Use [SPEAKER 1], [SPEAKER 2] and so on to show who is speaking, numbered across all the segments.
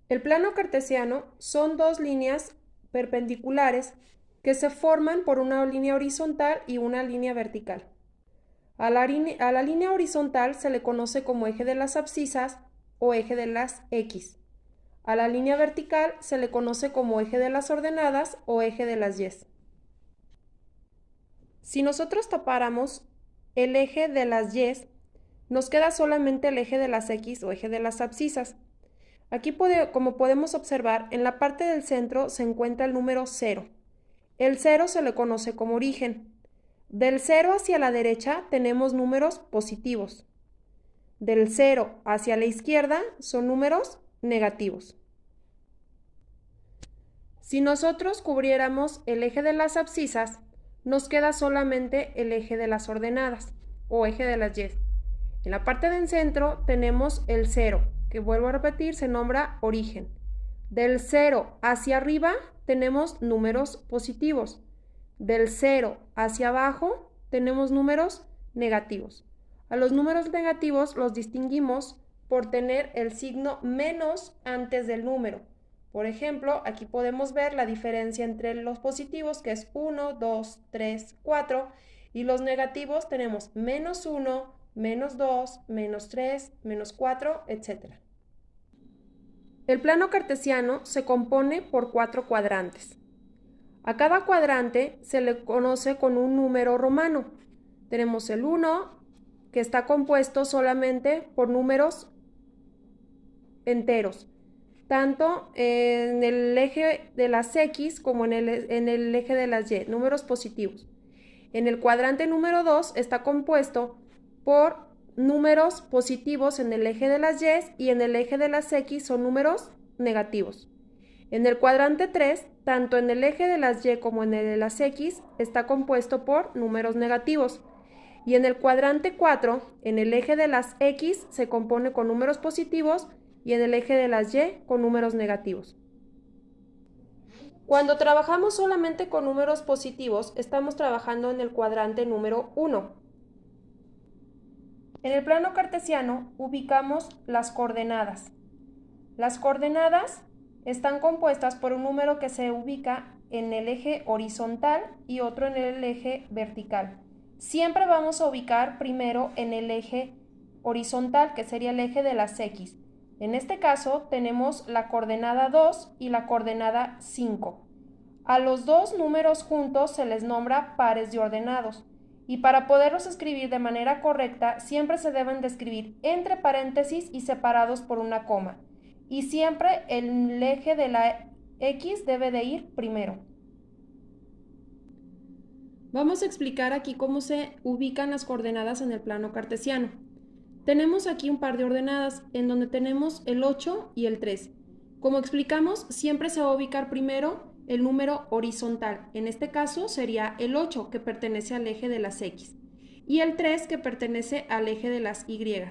[SPEAKER 1] El plano cartesiano son dos líneas perpendiculares que se forman por una línea horizontal y una línea vertical. A la línea horizontal se le conoce como eje de las abscisas o eje de las X. A la línea vertical se le conoce como eje de las ordenadas o eje de las Y. Si nosotros tapáramos el eje de las Y, nos queda solamente el eje de las X o eje de las abscisas. Aquí, como podemos observar, en la parte del centro se encuentra el número 0. El 0 se le conoce como origen. Del 0 hacia la derecha tenemos números positivos. Del 0 hacia la izquierda son números negativos. Si nosotros cubriéramos el eje de las abscisas, nos queda solamente el eje de las ordenadas o eje de las Y. En la parte del centro tenemos el 0, que vuelvo a repetir, se nombra origen. Del 0 hacia arriba tenemos números positivos. Del 0 hacia abajo tenemos números negativos. A los números negativos los distinguimos por tener el signo menos antes del número. Por ejemplo, aquí podemos ver la diferencia entre los positivos, que es 1, 2, 3, 4, y los negativos tenemos menos 1, menos 2, menos 3, menos 4, etc. El plano cartesiano se compone por 4 cuadrantes. A cada cuadrante se le conoce con un número romano. Tenemos el 1, que está compuesto solamente por números enteros, tanto en el eje de las X como en el eje de las Y, números positivos. En el cuadrante número 2 está compuesto por números positivos en el eje de las Y y en el eje de las X son números negativos. En el cuadrante 3, tanto en el eje de las Y como en el de las X, está compuesto por números negativos. Y en el cuadrante 4, en el eje de las X se compone con números positivos y en el eje de las Y con números negativos. Cuando trabajamos solamente con números positivos, estamos trabajando en el cuadrante número 1. En el plano cartesiano ubicamos las coordenadas. Las coordenadas están compuestas por un número que se ubica en el eje horizontal y otro en el eje vertical. Siempre vamos a ubicar primero en el eje horizontal, que sería el eje de las X. En este caso tenemos la coordenada 2 y la coordenada 5. A los dos números juntos se les nombra pares de ordenados. Y para poderlos escribir de manera correcta, siempre se deben de escribir entre paréntesis y separados por una coma. Y siempre el eje de la X debe de ir primero. Vamos a explicar aquí cómo se ubican las coordenadas en el plano cartesiano. Tenemos aquí un par de ordenadas en donde tenemos el 8 y el 3. Como explicamos, siempre se va a ubicar primero el número horizontal. En este caso sería el 8, que pertenece al eje de las X, y el 3, que pertenece al eje de las Y.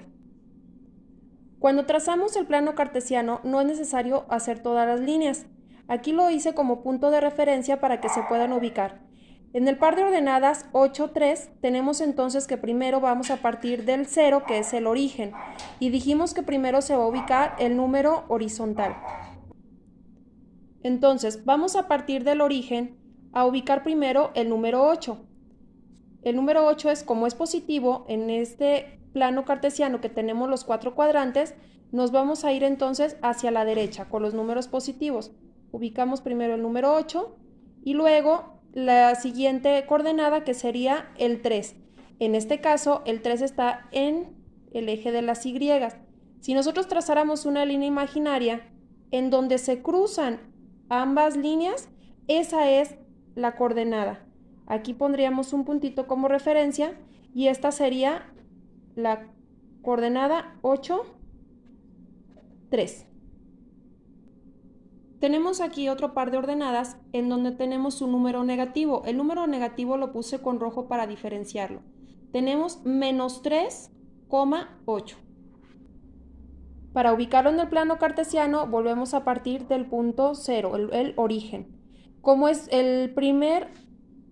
[SPEAKER 1] Cuando trazamos el plano cartesiano no es necesario hacer todas las líneas. Aquí lo hice como punto de referencia para que se puedan ubicar. En el par de ordenadas 8, 3, tenemos entonces que primero vamos a partir del 0, que es el origen, y dijimos que primero se va a ubicar el número horizontal. Entonces, vamos a partir del origen a ubicar primero el número 8. El número 8 es, como es positivo, en este plano cartesiano que tenemos los 4 cuadrantes, nos vamos a ir entonces hacia la derecha con los números positivos. Ubicamos primero el número 8 y luego la siguiente coordenada, que sería el 3. En este caso, el 3 está en el eje de las Y. Si nosotros trazáramos una línea imaginaria en donde se cruzan ambas líneas, esa es la coordenada. Aquí pondríamos un puntito como referencia y esta sería la coordenada 8, 3. Tenemos aquí otro par de ordenadas en donde tenemos un número negativo. El número negativo lo puse con rojo para diferenciarlo. Tenemos menos 3,8. Para ubicarlo en el plano cartesiano volvemos a partir del punto 0, el origen. Como es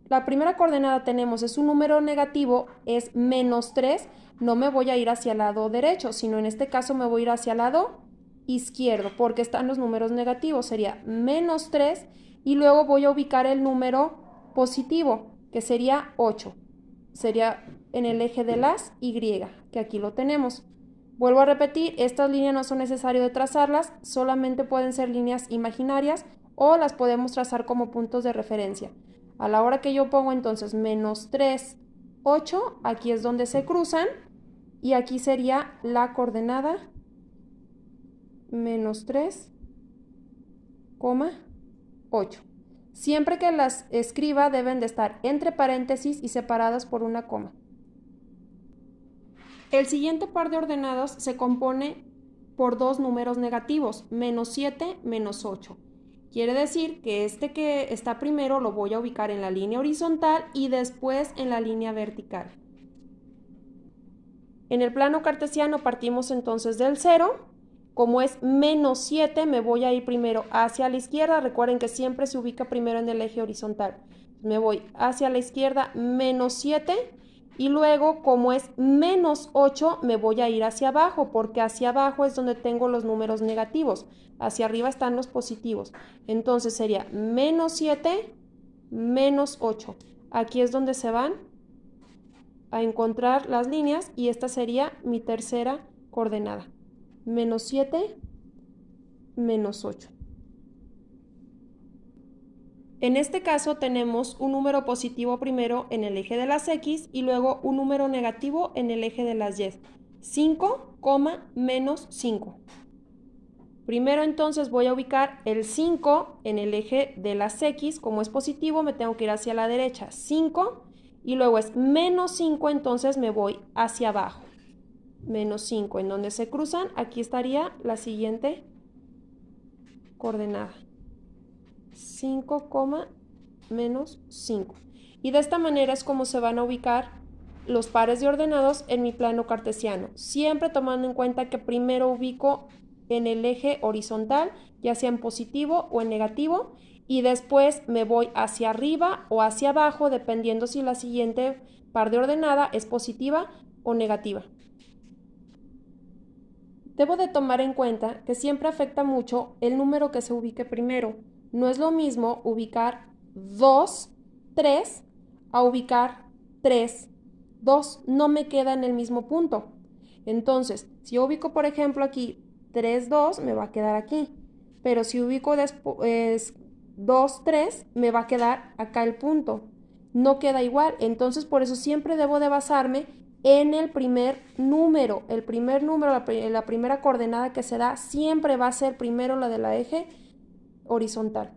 [SPEAKER 1] la primera coordenada tenemos es un número negativo, es menos 3, no me voy a ir hacia el lado derecho, sino en este caso me voy a ir hacia el lado izquierdo, porque están los números negativos, sería menos 3, y luego voy a ubicar el número positivo, que sería 8. Sería en el eje de las Y, que aquí lo tenemos. Vuelvo a repetir, estas líneas no son necesario de trazarlas, solamente pueden ser líneas imaginarias o las podemos trazar como puntos de referencia. A la hora que yo pongo entonces menos 3, 8, aquí es donde se cruzan y aquí sería la coordenada menos 3, 8. Siempre que las escriba deben de estar entre paréntesis y separadas por una coma. El siguiente par de ordenados se compone por dos números negativos, menos 7, menos 8. Quiere decir que este que está primero lo voy a ubicar en la línea horizontal y después en la línea vertical. En el plano cartesiano partimos entonces del 0. Como es menos 7, me voy a ir primero hacia la izquierda. Recuerden que siempre se ubica primero en el eje horizontal. Me voy hacia la izquierda, menos 7. Y luego, como es menos 8, me voy a ir hacia abajo, porque hacia abajo es donde tengo los números negativos. Hacia arriba están los positivos. Entonces sería menos 7, menos 8. Aquí es donde se van a encontrar las líneas y esta sería mi tercera coordenada. Menos 7, menos 8. En este caso tenemos un número positivo primero en el eje de las X y luego un número negativo en el eje de las Y. 5, menos 5. Primero entonces voy a ubicar el 5 en el eje de las X. Como es positivo me tengo que ir hacia la derecha. 5 y luego es menos 5, entonces me voy hacia abajo. Menos 5, en donde se cruzan, aquí estaría la siguiente coordenada. 5, menos 5. Y de esta manera es como se van a ubicar los pares de ordenados en mi plano cartesiano. Siempre tomando en cuenta que primero ubico en el eje horizontal, ya sea en positivo o en negativo, y después me voy hacia arriba o hacia abajo, dependiendo si la siguiente par de ordenada es positiva o negativa. Debo de tomar en cuenta que siempre afecta mucho el número que se ubique primero. No es lo mismo ubicar 2, 3 a ubicar 3, 2. No me queda en el mismo punto. Entonces, si yo ubico, por ejemplo, aquí 3, 2, me va a quedar aquí. Pero si ubico después 2, 3, me va a quedar acá el punto. No queda igual. Entonces, por eso siempre debo de basarme en el primer número. El primer número, la primera coordenada que se da, siempre va a ser primero la de la eje horizontal.